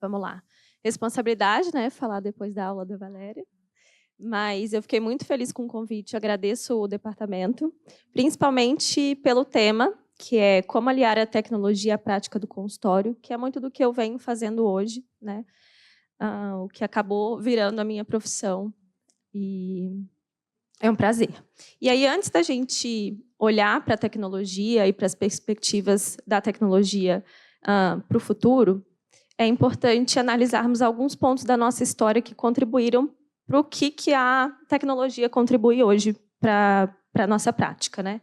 Vamos lá. Responsabilidade, né? Falar depois da aula da Valéria. Mas eu fiquei muito feliz com o convite, agradeço o departamento, principalmente pelo tema, que é como aliar a tecnologia à prática do consultório, que é muito do que eu venho fazendo hoje, né? O que acabou virando a minha profissão. E é um prazer. E aí, antes da gente olhar para a tecnologia e para as perspectivas da tecnologia para o futuro, é importante analisarmos alguns pontos da nossa história que contribuíram para o que a tecnologia contribui hoje para a nossa prática, né?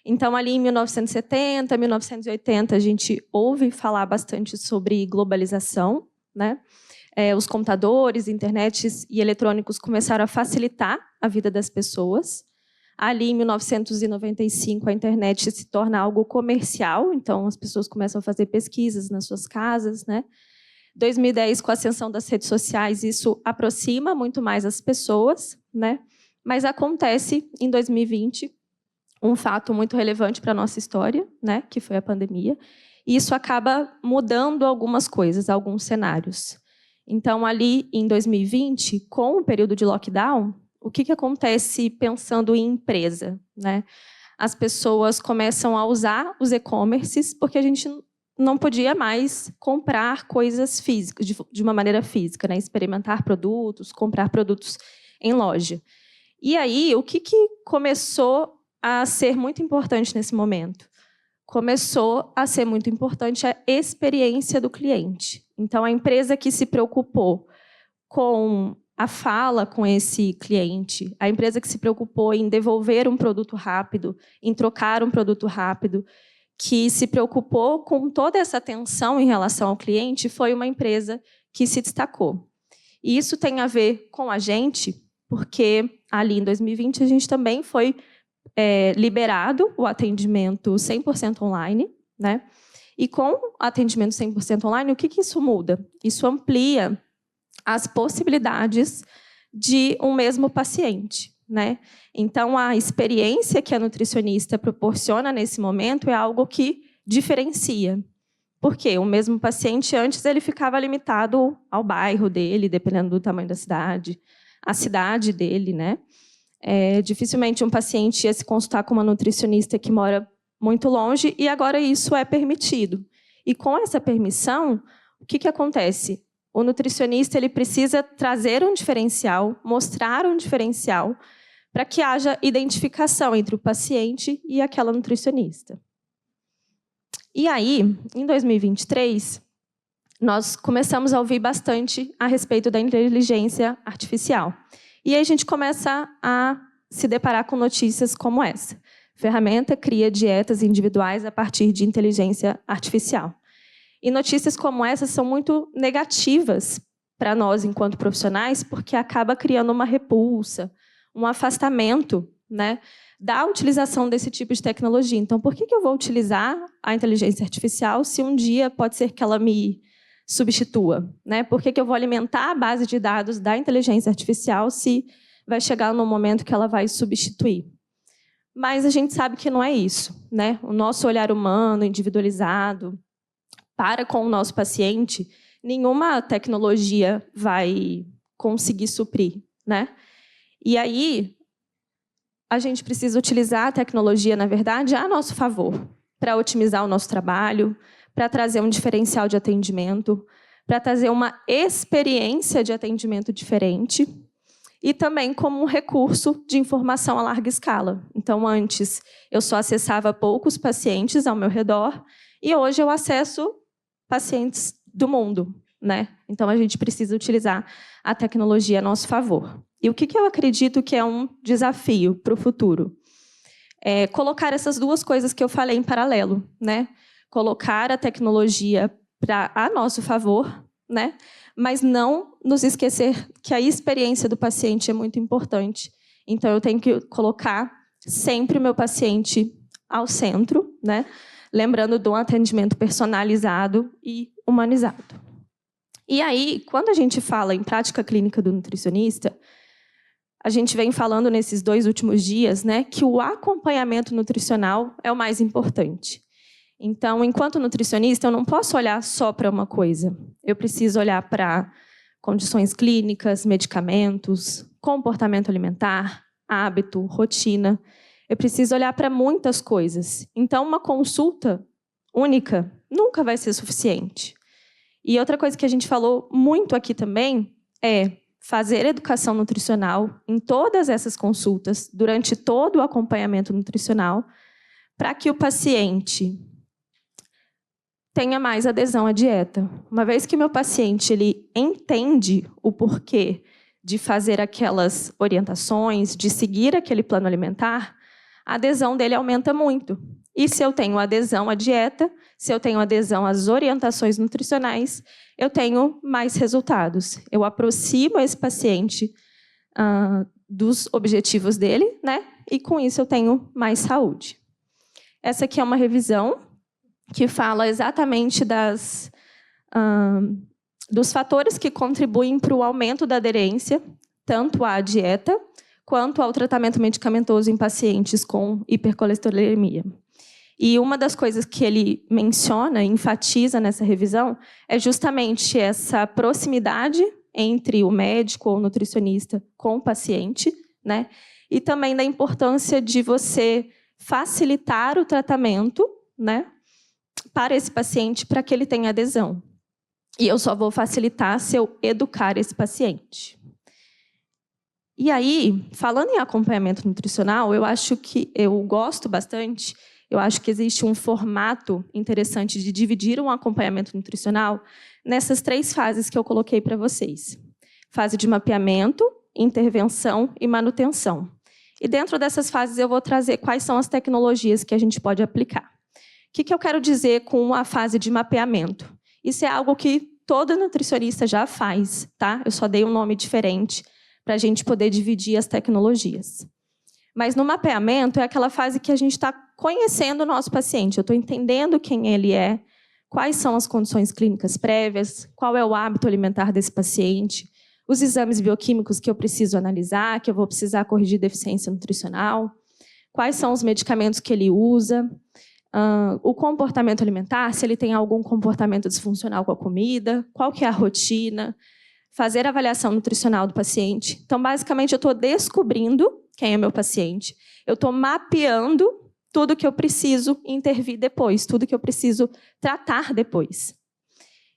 Então, ali em 1970, 1980, a gente ouve falar bastante sobre globalização, né? Os computadores, internets e eletrônicos começaram a facilitar a vida das pessoas. Ali, em 1995, a internet se torna algo comercial, então as pessoas começam a fazer pesquisas nas suas casas, né? 2010, com a ascensão das redes sociais, isso aproxima muito mais as pessoas, né? Mas acontece, em 2020, um fato muito relevante para a nossa história, né? Que foi a pandemia, e isso acaba mudando algumas coisas, alguns cenários. Então, ali em 2020, com o período de lockdown, o que acontece pensando em empresa, né? As pessoas começam a usar os e-commerces porque a gente não podia mais comprar coisas físicas, de uma maneira física, né? Experimentar produtos, comprar produtos em loja. E aí, o que começou a ser muito importante nesse momento? Começou a ser muito importante a experiência do cliente. Então, a empresa que se preocupou com a fala com esse cliente, a empresa que se preocupou em devolver um produto rápido, em trocar um produto rápido, que se preocupou com toda essa atenção em relação ao cliente, foi uma empresa que se destacou. E isso tem a ver com a gente, porque ali em 2020 a gente também foi liberado o atendimento 100% online, né? E com o atendimento 100% online, o que isso muda? Isso amplia as possibilidades de um mesmo paciente, né? Então, a experiência que a nutricionista proporciona nesse momento é algo que diferencia. Por quê? O mesmo paciente, antes, ele ficava limitado ao bairro dele, dependendo do tamanho da cidade, a cidade dele, né? Dificilmente um paciente ia se consultar com uma nutricionista que mora muito longe, e agora isso é permitido. E com essa permissão, o que acontece? O nutricionista ele precisa trazer um diferencial, mostrar um diferencial, para que haja identificação entre o paciente e aquela nutricionista. E aí, em 2023, nós começamos a ouvir bastante a respeito da inteligência artificial. E aí a gente começa a se deparar com notícias como essa. Ferramenta cria dietas individuais a partir de inteligência artificial. E notícias como essa são muito negativas para nós, enquanto profissionais, porque acaba criando uma repulsa, um afastamento, né, da utilização desse tipo de tecnologia. Então, por que eu vou utilizar a inteligência artificial se um dia pode ser que ela me substitua, né? Por que eu vou alimentar a base de dados da inteligência artificial se vai chegar no momento que ela vai substituir? Mas a gente sabe que não é isso, né? O nosso olhar humano, individualizado, para com o nosso paciente, nenhuma tecnologia vai conseguir suprir, né? E aí, a gente precisa utilizar a tecnologia, na verdade, a nosso favor, para otimizar o nosso trabalho, para trazer um diferencial de atendimento, para trazer uma experiência de atendimento diferente e também como um recurso de informação a larga escala. Então, antes, eu só acessava poucos pacientes ao meu redor e hoje eu acesso pacientes do mundo, né? Então, a gente precisa utilizar a tecnologia a nosso favor. E o que eu acredito que é um desafio para o futuro? É colocar essas duas coisas que eu falei em paralelo, né? Colocar a tecnologia a nosso favor, né? Mas não nos esquecer que a experiência do paciente é muito importante. Então, eu tenho que colocar sempre o meu paciente ao centro, né? Lembrando de um atendimento personalizado e humanizado. E aí, quando a gente fala em prática clínica do nutricionista, a gente vem falando nesses 2 últimos dias, né, que o acompanhamento nutricional é o mais importante. Então, enquanto nutricionista, eu não posso olhar só para uma coisa. Eu preciso olhar para condições clínicas, medicamentos, comportamento alimentar, hábito, rotina. Eu preciso olhar para muitas coisas. Então, uma consulta única nunca vai ser suficiente. E outra coisa que a gente falou muito aqui também é fazer educação nutricional em todas essas consultas, durante todo o acompanhamento nutricional, para que o paciente tenha mais adesão à dieta. Uma vez que o meu paciente ele entende o porquê de fazer aquelas orientações, de seguir aquele plano alimentar, a adesão dele aumenta muito. E se eu tenho adesão à dieta, se eu tenho adesão às orientações nutricionais, eu tenho mais resultados. Eu aproximo esse paciente dos objetivos dele, né? E com isso eu tenho mais saúde. Essa aqui é uma revisão que fala exatamente dos fatores que contribuem para o aumento da aderência, tanto à dieta quanto ao tratamento medicamentoso em pacientes com hipercolesterolemia. E uma das coisas que ele menciona, enfatiza nessa revisão, é justamente essa proximidade entre o médico ou o nutricionista com o paciente, né? E também da importância de você facilitar o tratamento, né, para esse paciente, para que ele tenha adesão. E eu só vou facilitar se eu educar esse paciente. E aí, falando em acompanhamento nutricional, eu acho que eu gosto bastante, eu acho que existe um formato interessante de dividir um acompanhamento nutricional nessas 3 fases que eu coloquei para vocês. Fase de mapeamento, intervenção e manutenção. E dentro dessas fases eu vou trazer quais são as tecnologias que a gente pode aplicar. O que eu quero dizer com a fase de mapeamento? Isso é algo que todo nutricionista já faz, tá? Eu só dei um nome diferente para a gente poder dividir as tecnologias. Mas no mapeamento é aquela fase que a gente está conhecendo o nosso paciente. Eu estou entendendo quem ele é, quais são as condições clínicas prévias, qual é o hábito alimentar desse paciente, os exames bioquímicos que eu preciso analisar, que eu vou precisar corrigir deficiência nutricional, quais são os medicamentos que ele usa, o comportamento alimentar, se ele tem algum comportamento disfuncional com a comida, qual que é a rotina, fazer a avaliação nutricional do paciente. Então, basicamente, eu estou descobrindo quem é meu paciente, eu estou mapeando tudo que eu preciso intervir depois, tudo que eu preciso tratar depois.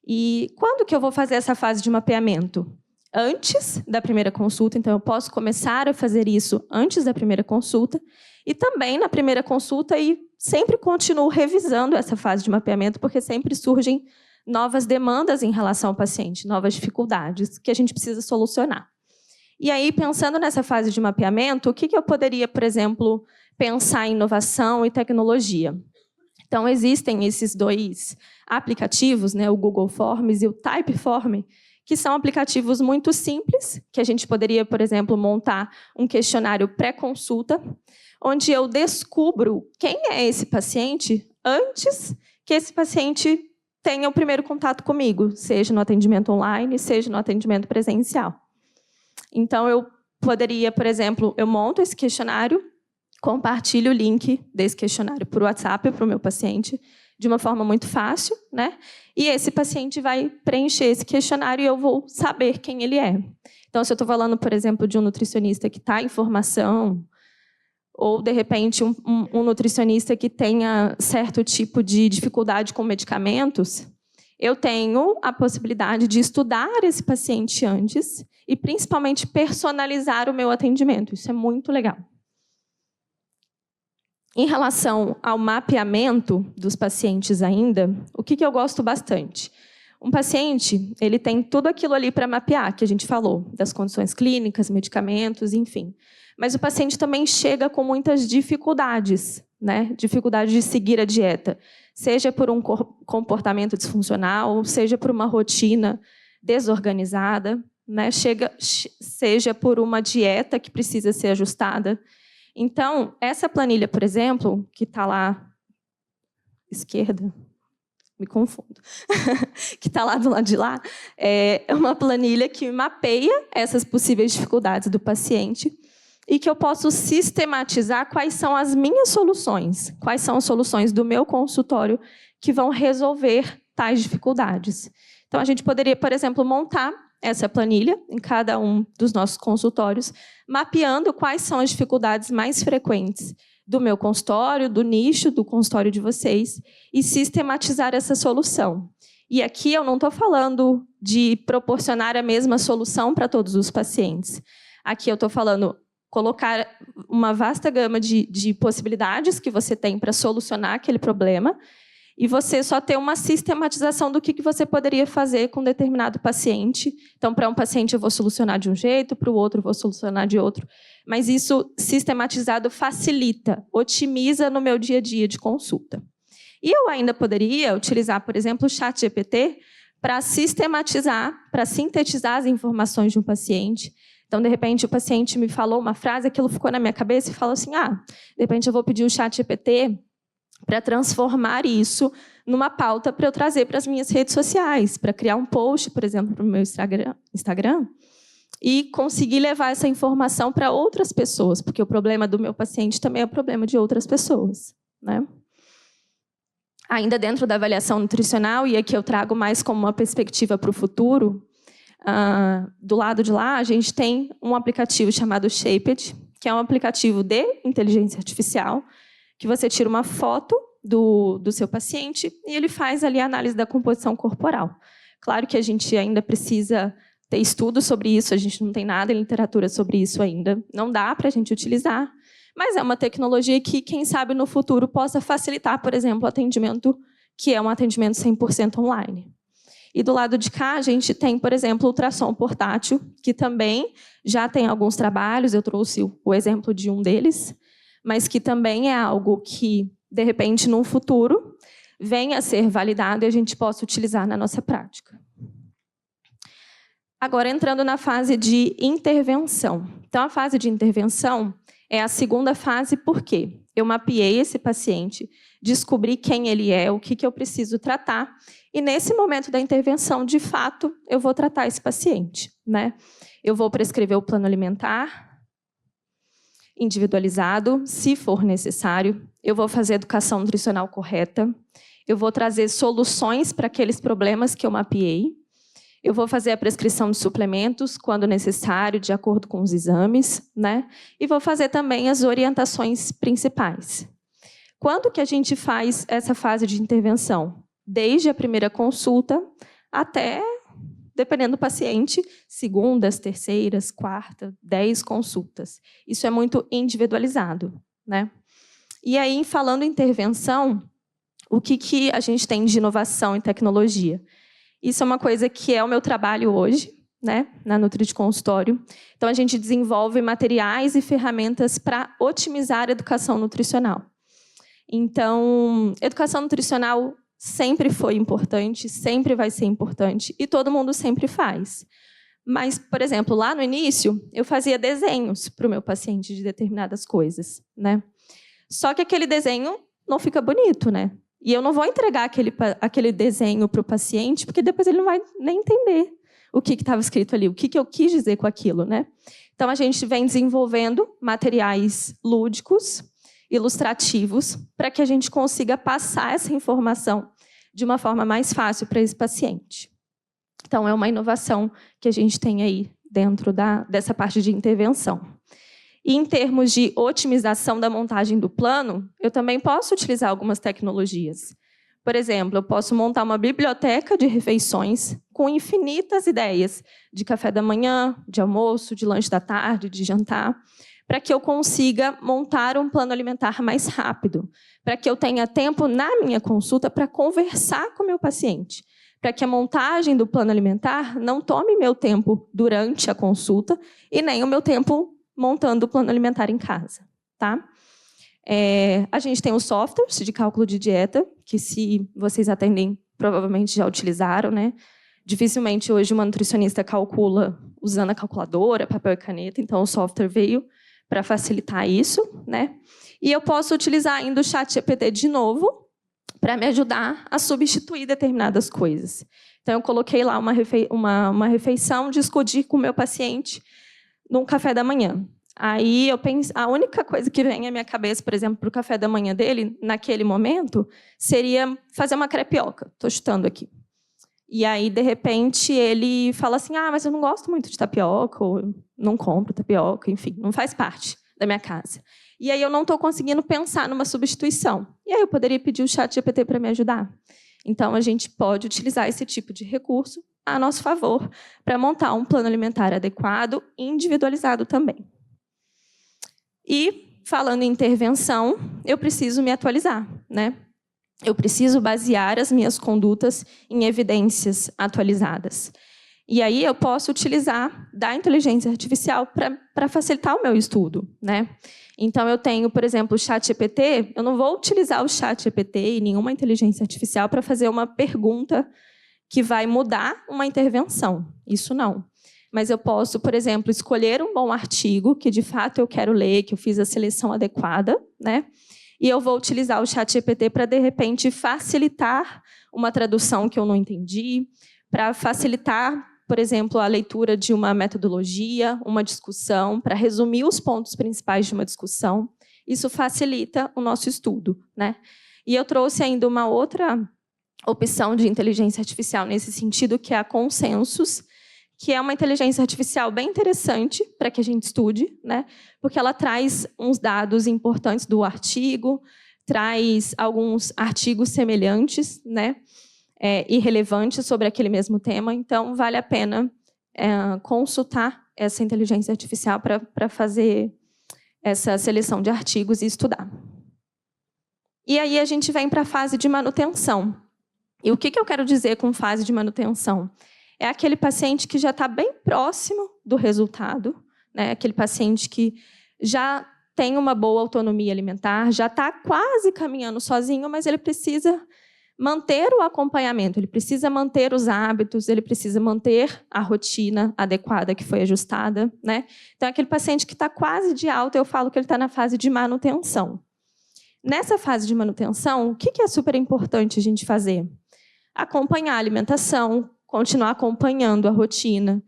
E quando que eu vou fazer essa fase de mapeamento? Antes da primeira consulta, então eu posso começar a fazer isso antes da primeira consulta, e também na primeira consulta, e sempre continuo revisando essa fase de mapeamento, porque sempre surgem novas demandas em relação ao paciente, novas dificuldades que a gente precisa solucionar. E aí, pensando nessa fase de mapeamento, o que eu poderia, por exemplo, pensar em inovação e tecnologia? Então, existem esses 2 aplicativos, né, o Google Forms e o Typeform, que são aplicativos muito simples, que a gente poderia, por exemplo, montar um questionário pré-consulta, onde eu descubro quem é esse paciente antes que esse paciente tenha o primeiro contato comigo, seja no atendimento online, seja no atendimento presencial. Então, eu poderia, por exemplo, eu monto esse questionário, compartilho o link desse questionário por WhatsApp para o meu paciente, de uma forma muito fácil, né? E esse paciente vai preencher esse questionário e eu vou saber quem ele é. Então, se eu estou falando, por exemplo, de um nutricionista que está em formação, ou, de repente, um nutricionista que tenha certo tipo de dificuldade com medicamentos, eu tenho a possibilidade de estudar esse paciente antes e, principalmente, personalizar o meu atendimento. Isso é muito legal. Em relação ao mapeamento dos pacientes ainda, o que eu gosto bastante? Um paciente, ele tem tudo aquilo ali para mapear, que a gente falou, das condições clínicas, medicamentos, enfim. Mas o paciente também chega com muitas dificuldades, né? Dificuldade de seguir a dieta, seja por um comportamento disfuncional, seja por uma rotina desorganizada, né? Seja por uma dieta que precisa ser ajustada. Então, essa planilha, por exemplo, que está lá, esquerda, me confundo, que está lá do lado de lá, é uma planilha que mapeia essas possíveis dificuldades do paciente e que eu posso sistematizar quais são as minhas soluções, quais são as soluções do meu consultório que vão resolver tais dificuldades. Então, a gente poderia, por exemplo, montar essa planilha em cada um dos nossos consultórios, mapeando quais são as dificuldades mais frequentes do meu consultório, do nicho, do consultório de vocês, e sistematizar essa solução. E aqui eu não estou falando de proporcionar a mesma solução para todos os pacientes. Aqui eu estou falando colocar uma vasta gama de possibilidades que você tem para solucionar aquele problema, e você só ter uma sistematização do que você poderia fazer com determinado paciente. Então, para um paciente eu vou solucionar de um jeito, para o outro eu vou solucionar de outro. Mas isso, sistematizado, facilita, otimiza no meu dia a dia de consulta. E eu ainda poderia utilizar, por exemplo, o ChatGPT para sistematizar, para sintetizar as informações de um paciente. Então, de repente, o paciente me falou uma frase, aquilo ficou na minha cabeça e falou assim, de repente eu vou pedir o ChatGPT para transformar isso numa pauta para eu trazer para as minhas redes sociais, para criar um post, por exemplo, para o meu Instagram, e conseguir levar essa informação para outras pessoas, porque o problema do meu paciente também é o problema de outras pessoas, né? Ainda dentro da avaliação nutricional, e aqui eu trago mais como uma perspectiva para o futuro, do lado de lá a gente tem um aplicativo chamado Shaped, que é um aplicativo de inteligência artificial, que você tira uma foto do seu paciente e ele faz ali a análise da composição corporal. Claro que a gente ainda precisa ter estudos sobre isso, a gente não tem nada em literatura sobre isso ainda, não dá para a gente utilizar, mas é uma tecnologia que, quem sabe, no futuro possa facilitar, por exemplo, o atendimento, que é um atendimento 100% online. E do lado de cá, a gente tem, por exemplo, o ultrassom portátil, que também já tem alguns trabalhos, eu trouxe o exemplo de um deles, mas que também é algo que, de repente, no futuro, venha a ser validado e a gente possa utilizar na nossa prática. Agora, entrando na fase de intervenção. Então, a fase de intervenção é a segunda fase, por quê? Eu mapeei esse paciente, descobri quem ele é, o que eu preciso tratar, e nesse momento da intervenção, de fato, eu vou tratar esse paciente, né? Eu vou prescrever o plano alimentar individualizado, se for necessário. Eu vou fazer a educação nutricional correta. Eu vou trazer soluções para aqueles problemas que eu mapeei. Eu vou fazer a prescrição de suplementos, quando necessário, de acordo com os exames, né? E vou fazer também as orientações principais. Quando que a gente faz essa fase de intervenção? Desde a primeira consulta até, dependendo do paciente, segundas, terceiras, quarta, 10 consultas. Isso é muito individualizado, né? E aí, falando em intervenção, o que a gente tem de inovação e tecnologia? Isso é uma coisa que é o meu trabalho hoje, né, na Nutri de Consultório. Então, a gente desenvolve materiais e ferramentas para otimizar a educação nutricional. Então, educação nutricional sempre foi importante, sempre vai ser importante, e todo mundo sempre faz. Mas, por exemplo, lá no início, eu fazia desenhos para o meu paciente de determinadas coisas, né? Só que aquele desenho não fica bonito, né? E eu não vou entregar aquele desenho para o paciente, porque depois ele não vai nem entender o que estava escrito ali, o que eu quis dizer com aquilo, né? Então, a gente vem desenvolvendo materiais lúdicos, ilustrativos, para que a gente consiga passar essa informação de uma forma mais fácil para esse paciente. Então, é uma inovação que a gente tem aí dentro dessa parte de intervenção. E em termos de otimização da montagem do plano, eu também posso utilizar algumas tecnologias. Por exemplo, eu posso montar uma biblioteca de refeições com infinitas ideias de café da manhã, de almoço, de lanche da tarde, de jantar, para que eu consiga montar um plano alimentar mais rápido, para que eu tenha tempo na minha consulta para conversar com o meu paciente, para que a montagem do plano alimentar não tome meu tempo durante a consulta e nem o meu tempo montando o plano alimentar em casa, tá? A gente tem os softwares de cálculo de dieta, que se vocês atendem, provavelmente já utilizaram, né? Dificilmente hoje uma nutricionista calcula usando a calculadora, papel e caneta, então o software veio para facilitar isso, né? E eu posso utilizar ainda o ChatGPT de novo para me ajudar a substituir determinadas coisas. Então, eu coloquei lá uma refeição, discutir com o meu paciente num café da manhã. Aí eu penso, a única coisa que vem à minha cabeça, por exemplo, para o café da manhã dele, naquele momento, seria fazer uma crepioca. Estou chutando aqui. E aí, de repente, ele fala assim, mas eu não gosto muito de tapioca, ou não compro tapioca, enfim, não faz parte da minha casa. E aí eu não estou conseguindo pensar numa substituição. E aí eu poderia pedir o ChatGPT para me ajudar. Então, a gente pode utilizar esse tipo de recurso a nosso favor para montar um plano alimentar adequado e individualizado também. E, falando em intervenção, eu preciso me atualizar, né? Eu preciso basear as minhas condutas em evidências atualizadas. E aí eu posso utilizar da inteligência artificial para facilitar o meu estudo, né? Então, eu tenho, por exemplo, o ChatGPT. Eu não vou utilizar o ChatGPT e nenhuma inteligência artificial para fazer uma pergunta que vai mudar uma intervenção. Isso não. Mas eu posso, por exemplo, escolher um bom artigo que, de fato, eu quero ler, que eu fiz a seleção adequada, né? E eu vou utilizar o ChatGPT para, de repente, facilitar uma tradução que eu não entendi, para facilitar, por exemplo, a leitura de uma metodologia, uma discussão, para resumir os pontos principais de uma discussão. Isso facilita o nosso estudo, né? E eu trouxe ainda uma outra opção de inteligência artificial nesse sentido, que é a Consensus, que é uma inteligência artificial bem interessante para que a gente estude, né? Porque ela traz uns dados importantes do artigo, traz alguns artigos semelhantes, né? E relevantes sobre aquele mesmo tema. Então, vale a pena consultar essa inteligência artificial para fazer essa seleção de artigos e estudar. E aí a gente vem para a fase de manutenção. E o que eu quero dizer com fase de manutenção? É aquele paciente que já está bem próximo do resultado, né? Aquele paciente que já tem uma boa autonomia alimentar, já está quase caminhando sozinho, mas ele precisa manter o acompanhamento, ele precisa manter os hábitos, ele precisa manter a rotina adequada que foi ajustada, né? Então, aquele paciente que está quase de alta, eu falo que ele está na fase de manutenção. Nessa fase de manutenção, o que é super importante a gente fazer? Acompanhar a alimentação, continuar acompanhando a rotina,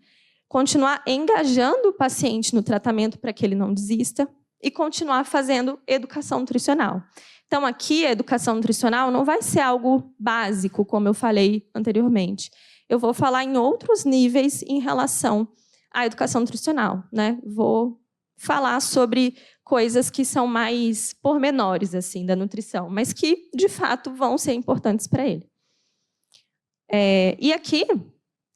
continuar engajando o paciente no tratamento para que ele não desista e continuar fazendo educação nutricional. Então, aqui, a educação nutricional não vai ser algo básico, como eu falei anteriormente. Eu vou falar em outros níveis em relação à educação nutricional, né? Vou falar sobre coisas que são mais pormenores assim, da nutrição, mas que, de fato, vão ser importantes para ele. E aqui,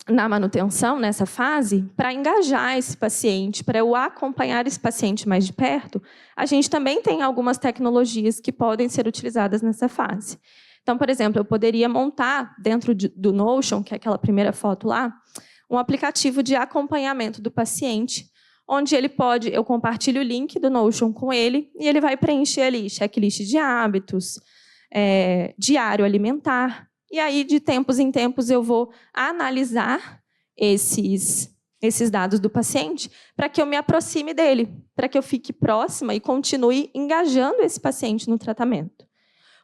na manutenção, nessa fase, para engajar esse paciente, para eu acompanhar esse paciente mais de perto, a gente também tem algumas tecnologias que podem ser utilizadas nessa fase. Então, por exemplo, eu poderia montar dentro do Notion, que é aquela primeira foto lá, um aplicativo de acompanhamento do paciente, onde eu compartilho o link do Notion com ele e ele vai preencher ali checklist de hábitos, diário alimentar. E aí, de tempos em tempos, eu vou analisar esses dados do paciente para que eu me aproxime dele, para que eu fique próxima e continue engajando esse paciente no tratamento.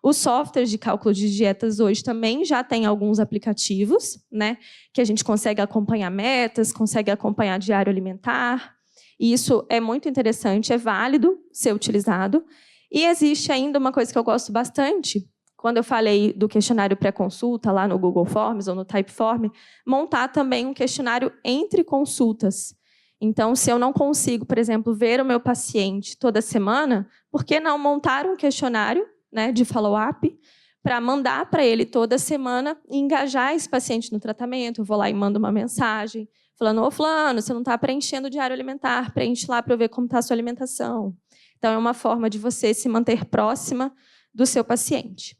Os softwares de cálculo de dietas hoje também já têm alguns aplicativos, né, que a gente consegue acompanhar metas, consegue acompanhar diário alimentar. E isso é muito interessante, é válido ser utilizado. E existe ainda uma coisa que eu gosto bastante, quando eu falei do questionário pré-consulta, lá no Google Forms ou no Typeform, montar também um questionário entre consultas. Então, se eu não consigo, por exemplo, ver o meu paciente toda semana, por que não montar um questionário, né, de follow-up para mandar para ele toda semana e engajar esse paciente no tratamento? Eu vou lá e mando uma mensagem falando: ô fulano, você não está preenchendo o diário alimentar, preenche lá para eu ver como está a sua alimentação. Então, é uma forma de você se manter próxima do seu paciente.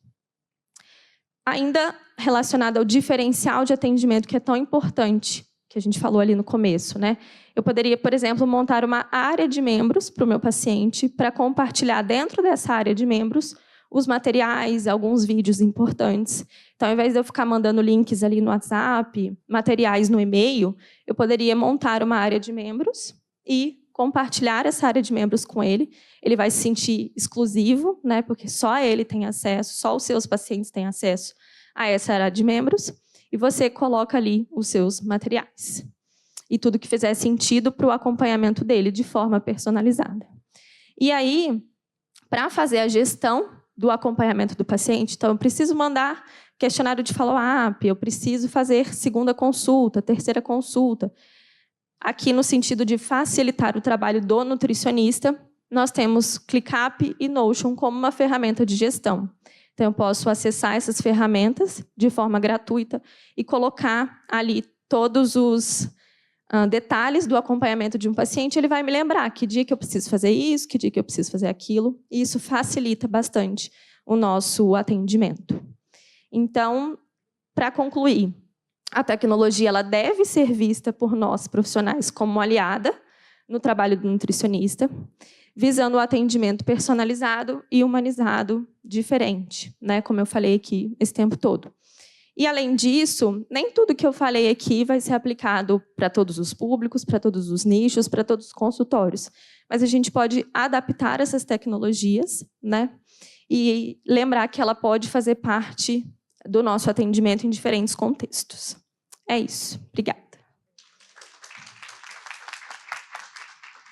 Ainda relacionado ao diferencial de atendimento, que é tão importante, que a gente falou ali no começo, né? Eu poderia, por exemplo, montar uma área de membros para o meu paciente, para compartilhar dentro dessa área de membros os materiais, alguns vídeos importantes. Então, ao invés de eu ficar mandando links ali no WhatsApp, materiais no e-mail, eu poderia montar uma área de membros e compartilhar essa área de membros com ele. Ele vai se sentir exclusivo, né, porque só ele tem acesso, só os seus pacientes têm acesso a essa área de membros, e você coloca ali os seus materiais. e tudo que fizer sentido para o acompanhamento dele de forma personalizada. E aí, para fazer a gestão do acompanhamento do paciente, então eu preciso mandar questionário de follow-up, eu preciso fazer segunda consulta, terceira consulta. Aqui, no sentido de facilitar o trabalho do nutricionista, nós temos ClickUp e Notion como uma ferramenta de gestão. Então, eu posso acessar essas ferramentas de forma gratuita e colocar ali todos os detalhes do acompanhamento de um paciente. Ele vai me lembrar que dia que eu preciso fazer isso, que dia que eu preciso fazer aquilo. E isso facilita bastante o nosso atendimento. Então, para concluir, a tecnologia ela deve ser vista por nós, profissionais, como aliada no trabalho do nutricionista, visando o atendimento personalizado e humanizado diferente, né? Como eu falei aqui esse tempo todo. E, além disso, nem tudo que eu falei aqui vai ser aplicado para todos os públicos, para todos os nichos, para todos os consultórios. Mas a gente pode adaptar essas tecnologias, né? E lembrar que ela pode fazer parte do nosso atendimento em diferentes contextos. É isso. Obrigada.